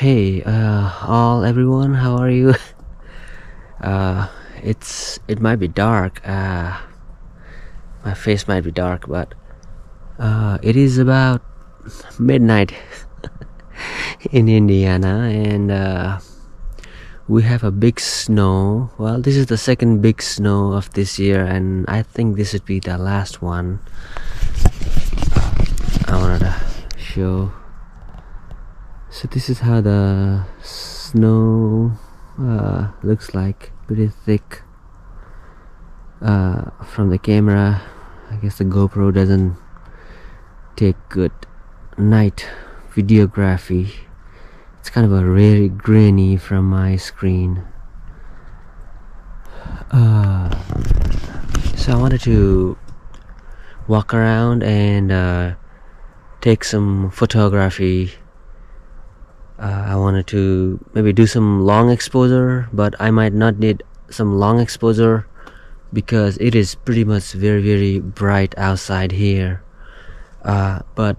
Hey, all everyone, how are you? Uh, it might be dark. My face might be dark, but it is about midnight in Indiana, and we have a big snow. Well, this is the second big snow of this year, and I think this would be the last one. I wanted to show. So this is how the snow looks like, pretty thick from the camera. I guess the GoPro doesn't take good night videography. It's kind of a very grainy from my screen. So I wanted to walk around and take some photography. I wanted to maybe do some long exposure, but I might not need some long exposure because it is pretty much very bright outside here. But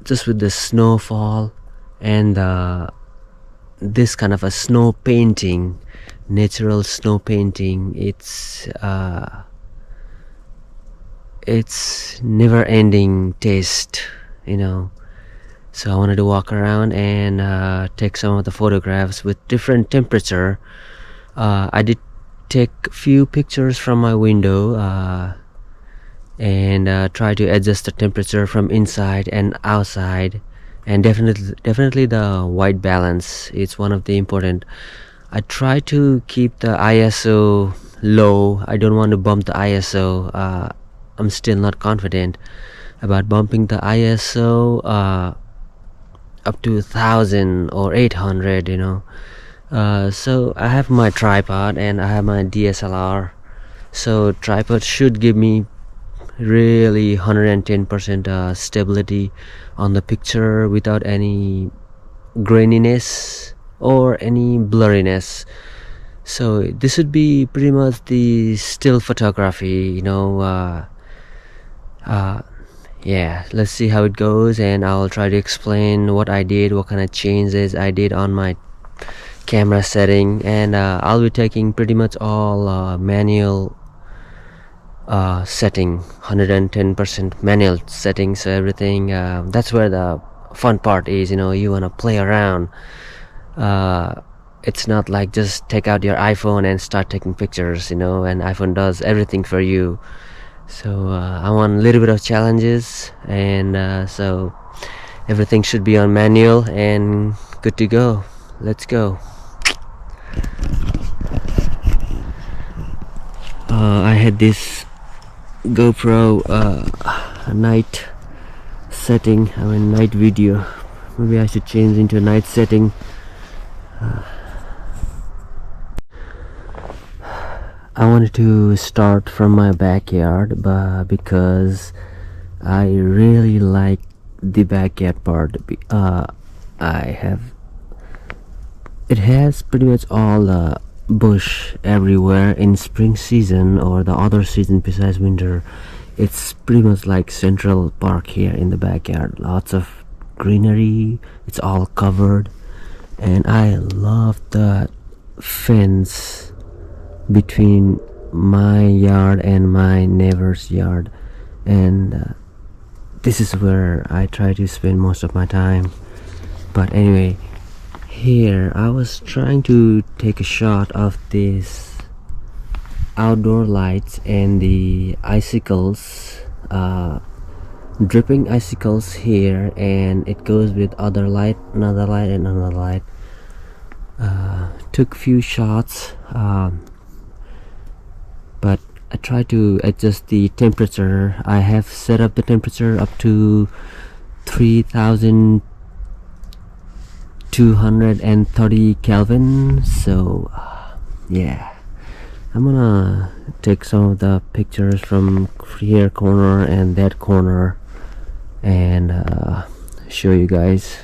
just with the snowfall and this kind of a snow painting, natural snow painting, it's never ending taste, you know. So I wanted to walk around and take some of the photographs with different temperature. I did take few pictures from my window and try to adjust the temperature from inside and outside, and definitely the white balance is one of the important. I try to keep the ISO low. I don't want to bump the ISO. I'm still not confident about bumping the ISO up to 1000 or 800, you know. So I have my tripod and I have my DSLR, so tripod should give me really 110% stability on the picture without any graininess or any blurriness. So this would be pretty much the still photography, you know. Yeah, let's see how it goes, and I'll try to explain what I did, what kind of changes I did on my camera setting, and I'll be taking pretty much all manual setting, 110% manual setting. So everything, that's where the fun part is, you know. You want to play around. It's not like just take out your iPhone and start taking pictures, you know, and iPhone does everything for you. So I want a little bit of challenges, and so everything should be on manual and good to go. Let's go. I had this GoPro night setting, night video. Maybe I should change into a night setting. I wanted to start from my backyard, but because I really like the backyard part, it has pretty much all bush everywhere in spring season or the other season besides winter. It's pretty much like Central Park here in the backyard. Lots of greenery, it's all covered, and I love the fence between my yard and my neighbor's yard, and this is where I try to spend most of my time. But anyway, here I was trying to take a shot of this outdoor lights and the icicles, dripping icicles here, and it goes with other light, another light, and another light. Took few shots, but I try to adjust the temperature. I have set up the temperature up to 3230 Kelvin. So yeah, I'm gonna take some of the pictures from here corner and that corner and show you guys.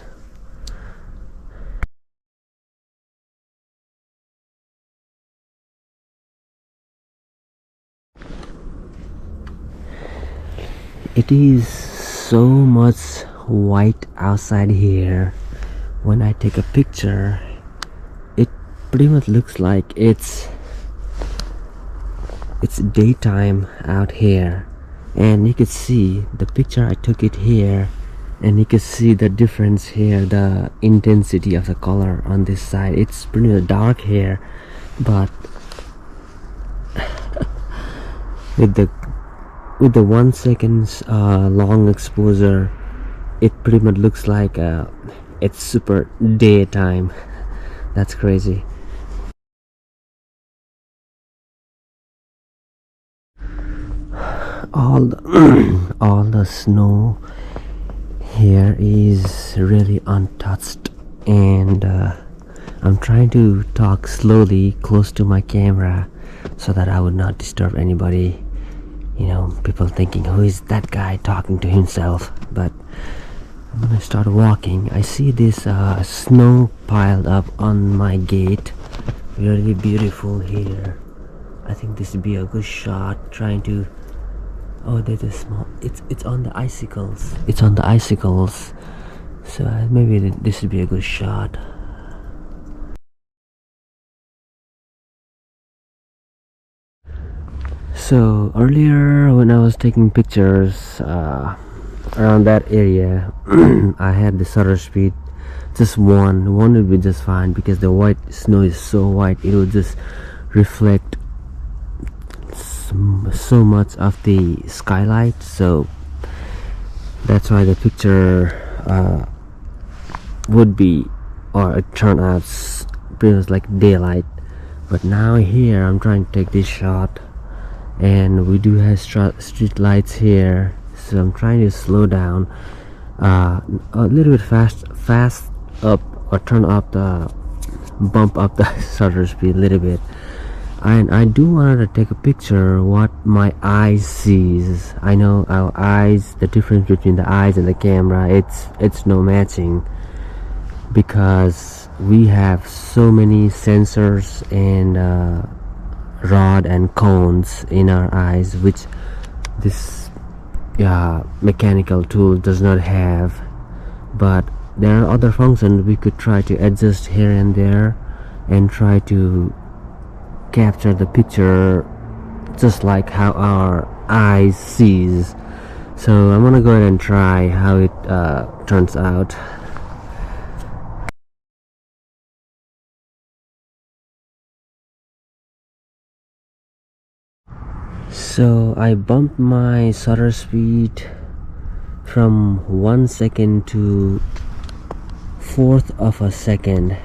It is so much white outside here, when I take a picture, it pretty much looks like it's daytime out here, and you could see the picture I took it here, and you can see the difference here, the intensity of the color on this side. It's pretty dark here, but with the 1 second long exposure, it pretty much looks like it's super daytime. That's crazy. All the, all the snow here is really untouched, and I'm trying to talk slowly close to my camera so that I would not disturb anybody. People thinking, who is that guy talking to himself? But I'm gonna start walking. I see this snow piled up on my gate. Really beautiful here. I think this would be a good shot. Trying to. Oh, there's a small. It's on the icicles. It's on the icicles. So maybe this would be a good shot. So earlier when I was taking pictures around that area, I had the shutter speed just one would be just fine, because the white snow is so white, it would just reflect so much of the skylight. So that's why the picture would be, or it turned out pretty much like daylight. But now here I'm trying to take this shot, and we do have street lights here, so I'm trying to slow down a little bit fast up, or bump up the shutter speed a little bit. And I do want to take a picture what my eyes sees. I know our eyes, the difference between the eyes and the camera, it's no matching, because we have so many sensors and rod and cones in our eyes, which this mechanical tool does not have. But there are other functions we could try to adjust here and there, and try to capture the picture just like how our eyes sees. So I'm gonna go ahead and try how it turns out. So I bumped my shutter speed from 1 second to 1/4 of a second.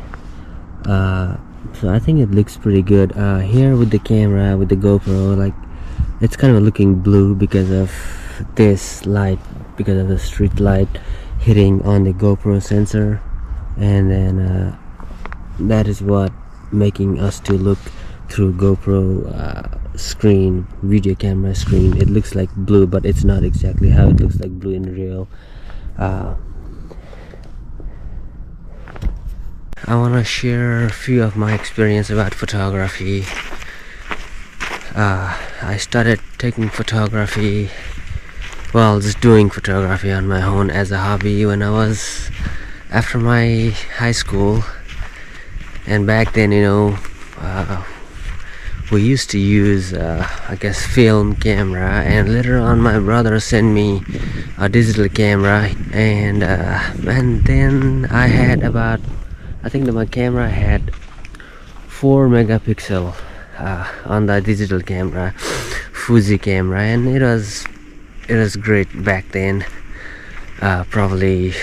So I think it looks pretty good here with the camera, with the GoPro. Like, it's kind of looking blue because of this light, because of the street light hitting on the GoPro sensor, and then that is what making us to look through GoPro screen, video camera screen. It looks like blue, but it's not exactly how it looks like blue in real. I want to share a few of my experience about photography. I started taking photography, just doing photography on my own as a hobby when I was after my high school. And back then, we used to use film camera, and later on my brother sent me a digital camera, and then I had about, I think that my camera had 4 megapixel on the digital camera, Fuji camera, and it was great back then, probably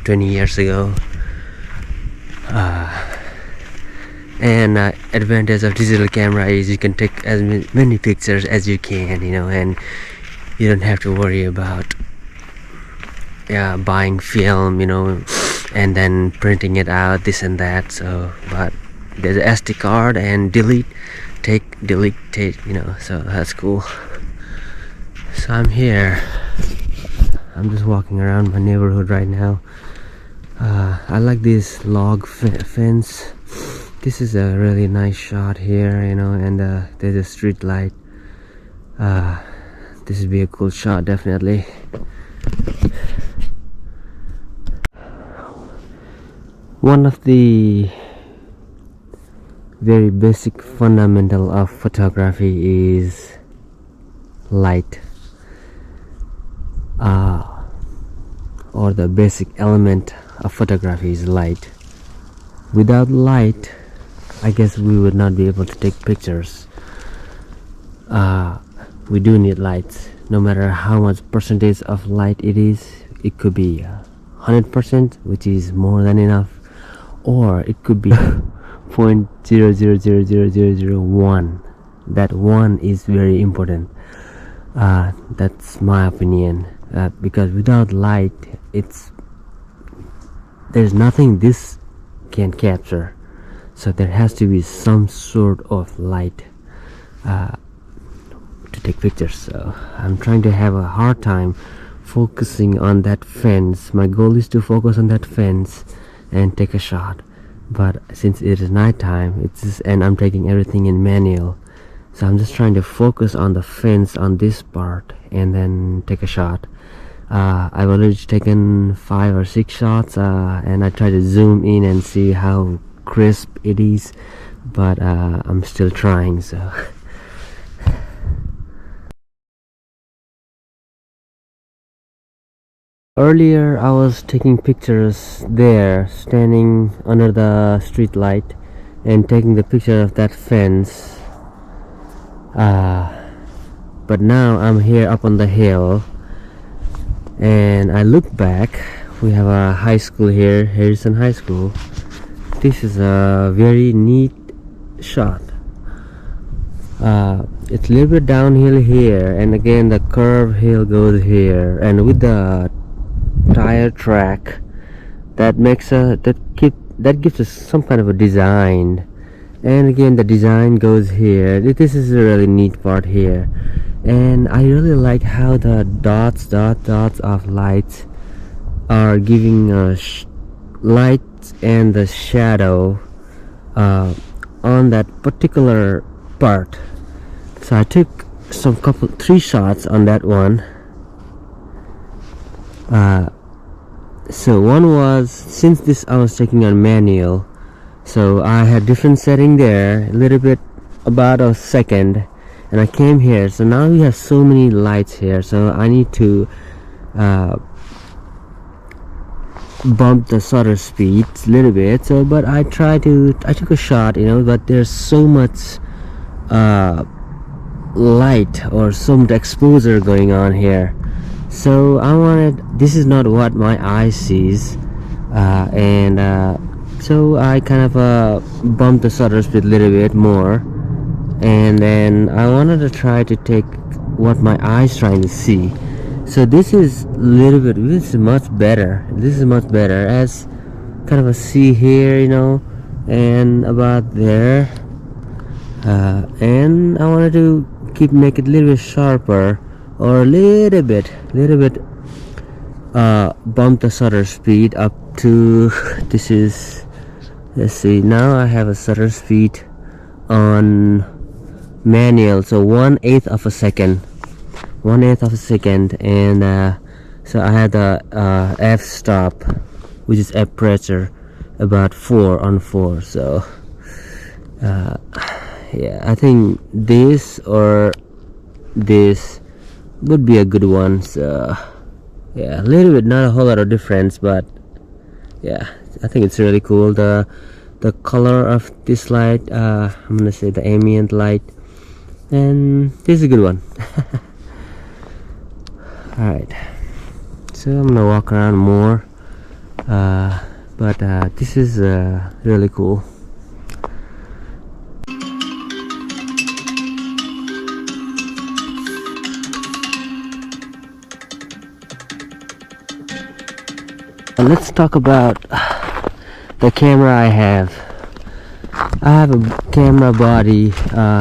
20 years ago. And advantage of digital camera is you can take as many pictures as you can, and you don't have to worry about buying film, and then printing it out, this and that. So, but there's an SD card, and delete, take, so that's cool. So I'm here, I'm just walking around my neighborhood right now. I like this log fence. This is a really nice shot here, and there's a street light. This would be a cool shot, definitely. One of the very basic fundamental of photography is light, or the basic element of photography is light. Without light, I guess we would not be able to take pictures. We do need lights, no matter how much percentage of light it is. It could be 100%, which is more than enough, or it could be 0.000001. That one is very important. That's my opinion, because without light, there's nothing this can capture. So there has to be some sort of light to take pictures. So I'm trying to have a hard time focusing on that fence. My goal is to focus on that fence and take a shot, but since it is nighttime, and I'm taking everything in manual, so I'm just trying to focus on the fence on this part and then take a shot. I've already taken 5 or 6 shots, and I try to zoom in and see how crisp it is, but I'm still trying. So earlier I was taking pictures there, standing under the street light and taking the picture of that fence, but now I'm here up on the hill and I look back. We have a high school here, Harrison High School. This is a very neat shot. It's a little bit downhill here, and again the curve hill goes here, and with the tire track that gives us some kind of a design, and again the design goes here. This is a really neat part here, and I really like how the dots of lights are giving us light and the shadow on that particular part. So I took 3 shots on that one. So one was, since this I was taking on manual, so I had different setting there, a little bit about a second, and I came here. So now we have so many lights here, so I need to bump the shutter speed a little bit. So but I took a shot, but there's so much light or so much exposure going on here, so this is not what my eye sees, and so I kind of bumped the shutter speed a little bit more, and then I wanted to try to take what my eye's trying to see. So this is much better. This is much better, as kind of a see here, and about there, and I wanted to make it a little bit sharper, or a little bit bump the shutter speed up to this is, let's see, now I have a shutter speed on manual, so 1/8 of a second, and so I had the f-stop, which is f-pressure, about 4/4. So yeah, I think this or this would be a good one. So yeah, a little bit, not a whole lot of difference, but yeah, I think it's really cool. The color of this light, I'm gonna say the ambient light, and this is a good one. Alright, so I'm gonna walk around more, but this is really cool. Let's talk about the camera I have. I have a camera body,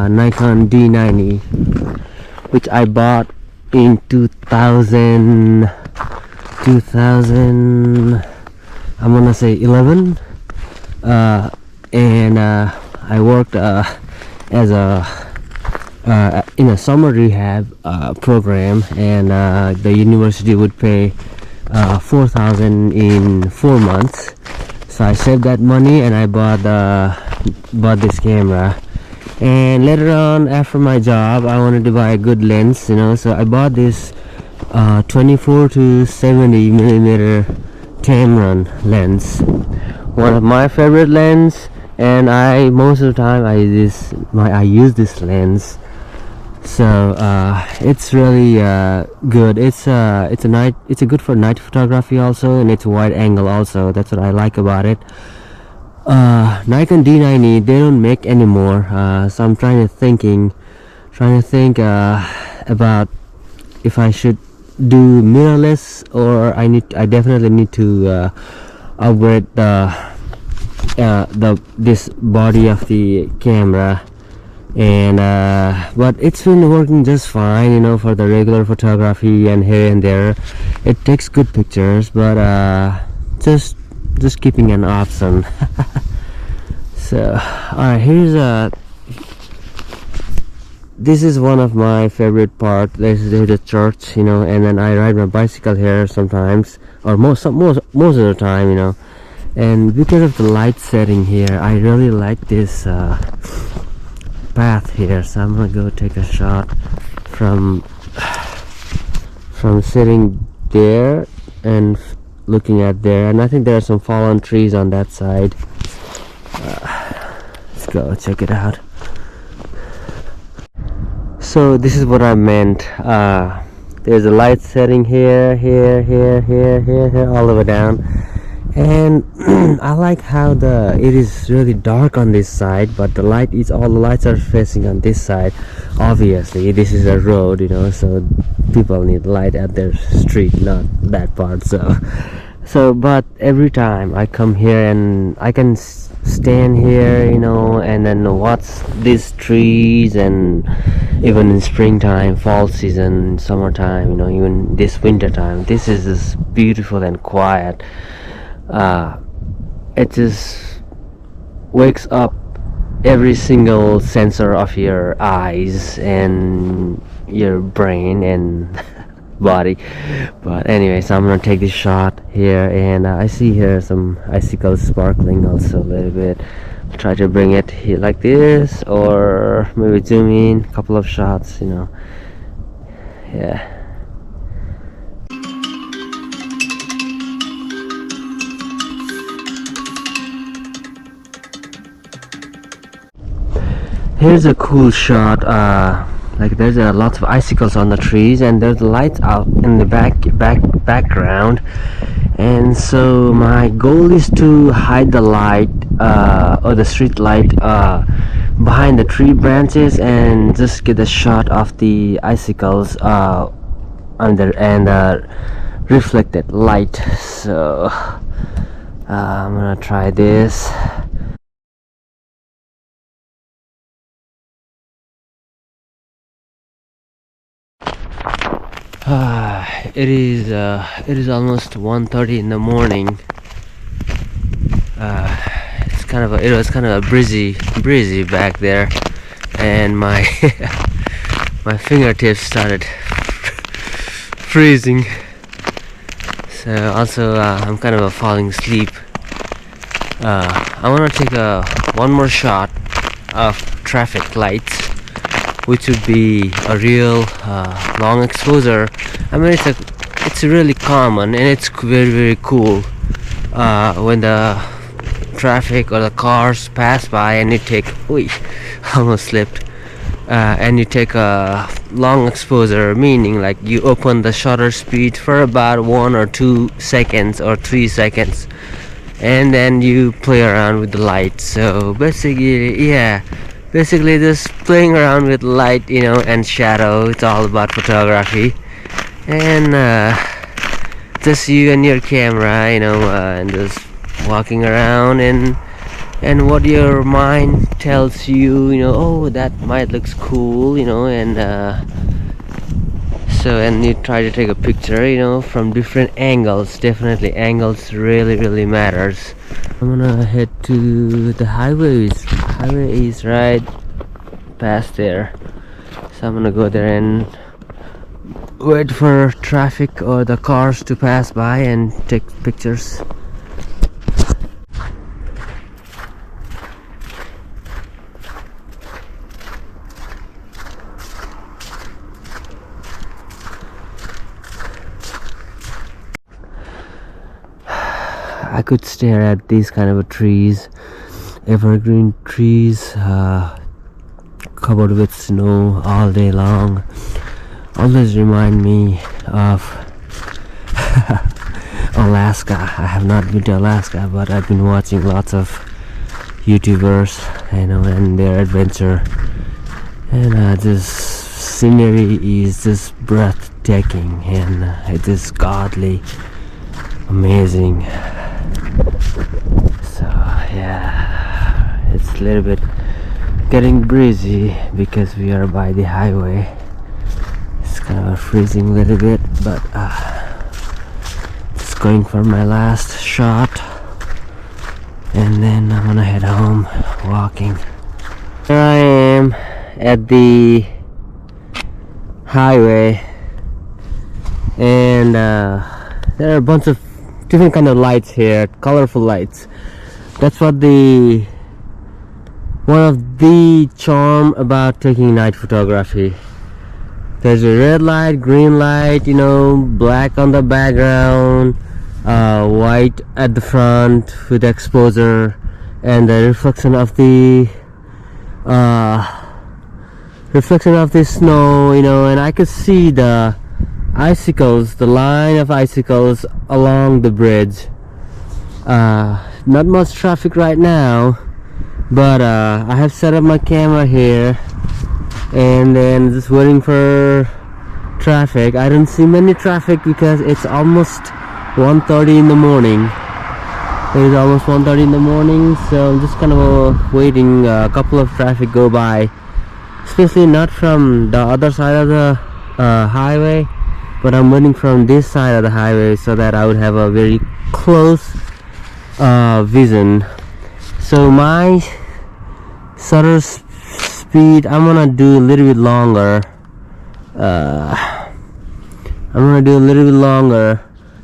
Nikon D90, which I bought in 2000, I'm gonna say 11, and I worked as in a summer rehab program, and the university would pay 4,000 in 4 months. So I saved that money and I bought this camera. And later on, after my job, I wanted to buy a good lens, so I bought this 24 to 70 millimeter Tamron lens, one of my favorite lens. And I most of the time I use this lens. So it's really good. It's a good for night photography also, and it's wide angle also. That's what I like about it. Nikon D90 they don't make anymore, so I'm trying to think about if I should do mirrorless, or I definitely need to upgrade this body of the camera. And but it's been working just fine, for the regular photography, and here and there it takes good pictures, but just keeping an option. So alright, this is one of my favorite part. There's the church, and then I ride my bicycle here sometimes, or most of the time, and because of the light setting here, I really like this path here. So I'm gonna go take a shot from sitting there and looking at there, and I think there are some fallen trees on that side. Let's go check it out. So this is what I meant. There's a light setting here, all the way down. And I like how it is really dark on this side, but all the lights are facing on this side. Obviously this is a road, so people need light at their street, not that part. So but every time I come here and I can stand here, and then watch these trees, and even in springtime, fall season, summertime, even this winter time, this is just beautiful and quiet. It just wakes up every single sensor of your eyes and your brain and body. But anyway, so I'm gonna take this shot here, and I see here some icicles sparkling also a little bit. Try to bring it here like this, or maybe zoom in a couple of shots, yeah. Here's a cool shot. Like there's lots of icicles on the trees, and there's lights out in the background. And so my goal is to hide the light, or the street light, behind the tree branches, and just get a shot of the icicles under and reflected light. So I'm gonna try this. It is almost 1:30 in the morning. It was kind of a breezy back there, and my my fingertips started freezing. So also I'm kind of falling asleep. I want to take one more shot of traffic lights, which would be a real long exposure. I mean, it's really common, and it's very cool when the traffic or the cars pass by and you take almost slipped, and you take a long exposure, meaning like you open the shutter speed for about 1 or 2 seconds or 3 seconds, and then you play around with the light. So basically just playing around with light, and shadow. It's all about photography, and just you and your camera, and just walking around, and what your mind tells you, oh, that might looks cool, and and you try to take a picture, from different angles. Definitely angles really matters. I'm gonna head to the highway is right past there, so I'm gonna go there and wait for traffic or the cars to pass by and take pictures. I could stare at these kind of trees, evergreen trees, covered with snow all day long. Always remind me of Alaska. I have not been to Alaska, but I've been watching lots of YouTubers, and their adventure, and this scenery is just breathtaking, and it is godly, amazing. So yeah, it's a little bit getting breezy because we are by the highway. It's kind of freezing a little bit, but just going for my last shot, and then I'm gonna head home walking. Here I am at the highway, and there are a bunch of different kind of lights here, colorful lights. That's what one of the charm about taking night photography. There's a red light, green light, black on the background, white at the front with exposure, and the reflection of the snow, and I could see the icicles, the line of icicles along the bridge. Not much traffic right now, but I have set up my camera here, and then just waiting for traffic. I don't see many traffic because it's almost 1:30 in the morning. It is almost 1:30 in the morning, so I'm just kind of waiting a couple of traffic go by, especially not from the other side of the highway, but I'm waiting from this side of the highway so that I would have a very close vision. So my shutter speed, I'm gonna do a little bit longer.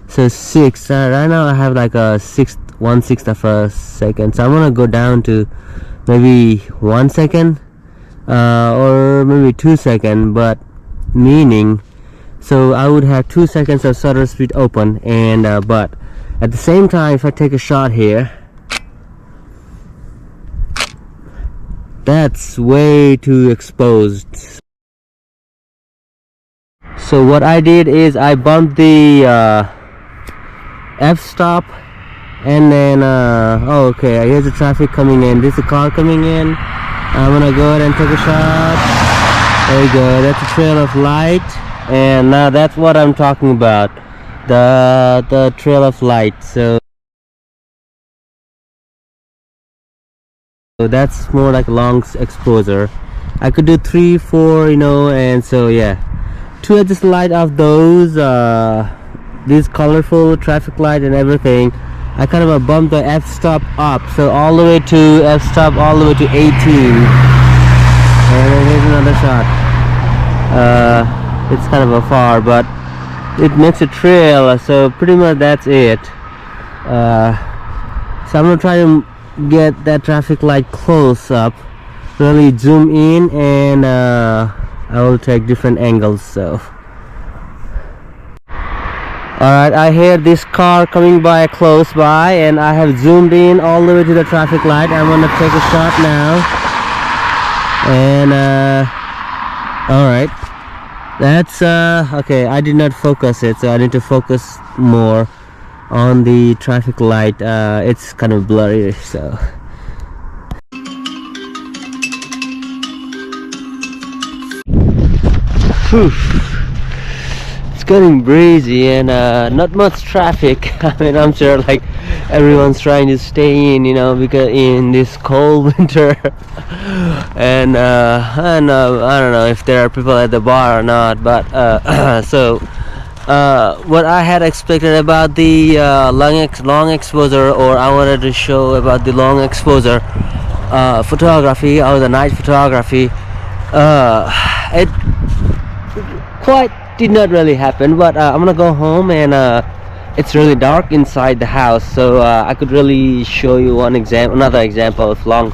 So 6. Right now I have like a 1/6 of a second. So I'm gonna go down to maybe 1 second, or maybe 2 seconds. But meaning, so I would have 2 seconds of shutter speed open, and but at the same time, if I take a shot here, that's way too exposed. So what I did is I bumped the f-stop, and then oh, okay, here's the traffic coming in. This is a car coming in. I'm gonna go ahead and take a shot. There you go, that's a trail of light, and now that's what I'm talking about, the trail of light. So that's more like a long exposure. I could do 3, 4, and so yeah, to adjust the light of those these colorful traffic light and everything, I kind of bumped the f-stop up, so all the way to f-stop all the way to 18. And then here's another shot. It's kind of a far, but it makes a trail, so pretty much that's it. So I'm gonna try to get that traffic light close up, really zoom in, and I will take different angles. So alright, I hear this car coming by close by, and I have zoomed in all the way to the traffic light. I'm gonna take a shot now, and alright, that's okay. I did not focus it, so I need to focus more on the traffic light. It's kind of blurry, so whew. It's getting breezy, and not much traffic. I mean, I'm sure like everyone's trying to stay in, because in this cold winter. And I don't know if there are people at the bar or not, but so what I had expected about the long exposure, or I wanted to show about the long exposure photography, or the night photography, it quite did not really happen. But I'm gonna go home, and it's really dark inside the house, so I could really show you another example of long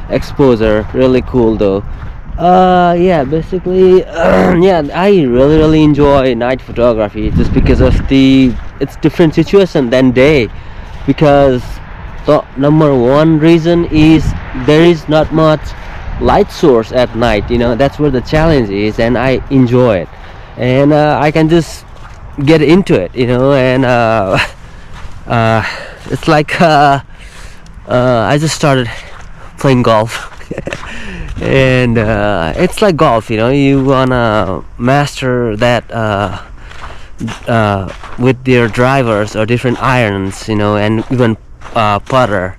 exposure. Really cool though. Yeah, basically yeah, I really enjoy night photography just because of it's different situation than day. because the number one reason is there is not much light source at night. That's where the challenge is, and I enjoy it, and I can just get into it, and it's like I just started playing golf. And it's like golf, you wanna master that with your drivers or different irons, and even putter.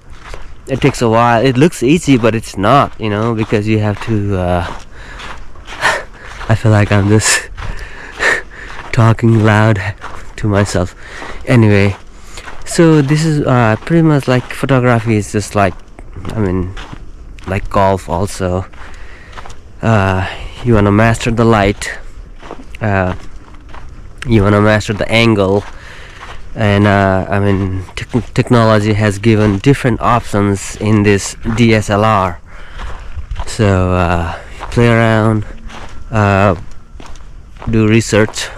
It takes a while. It looks easy, but it's not, because you have to I feel like I'm just talking loud to myself. Anyway, so this is pretty much like photography is just like, like golf also. You want to master the light, you want to master the angle, and technology has given different options in this DSLR. So play around, do research,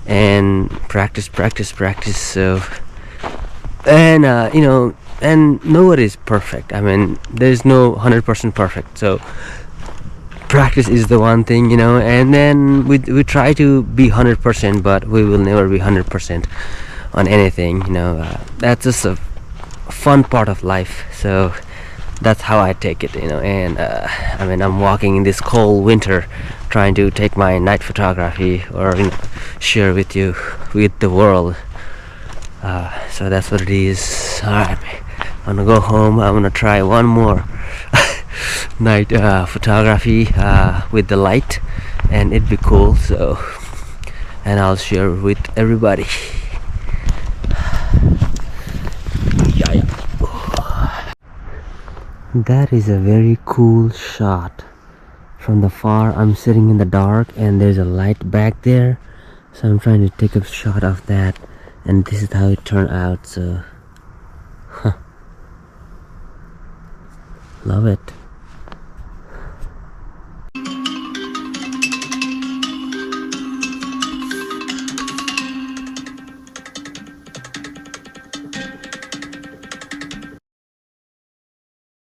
and practice. So, and and nobody's perfect. There's no 100% perfect. So practice is the one thing, and then we try to be 100%, but we will never be 100% on anything. That's just a fun part of life. So that's how I take it, and I'm walking in this cold winter, trying to take my night photography or share with the world. So that's what it is. Alright, I'm gonna go home. I'm gonna try one more night photography with the light, and it'd be cool. So, and I'll share with everybody. Yeah. That is a very cool shot. From the far, I'm sitting in the dark, and there's a light back there. So I'm trying to take a shot of that, and this is how it turned out. So, love it.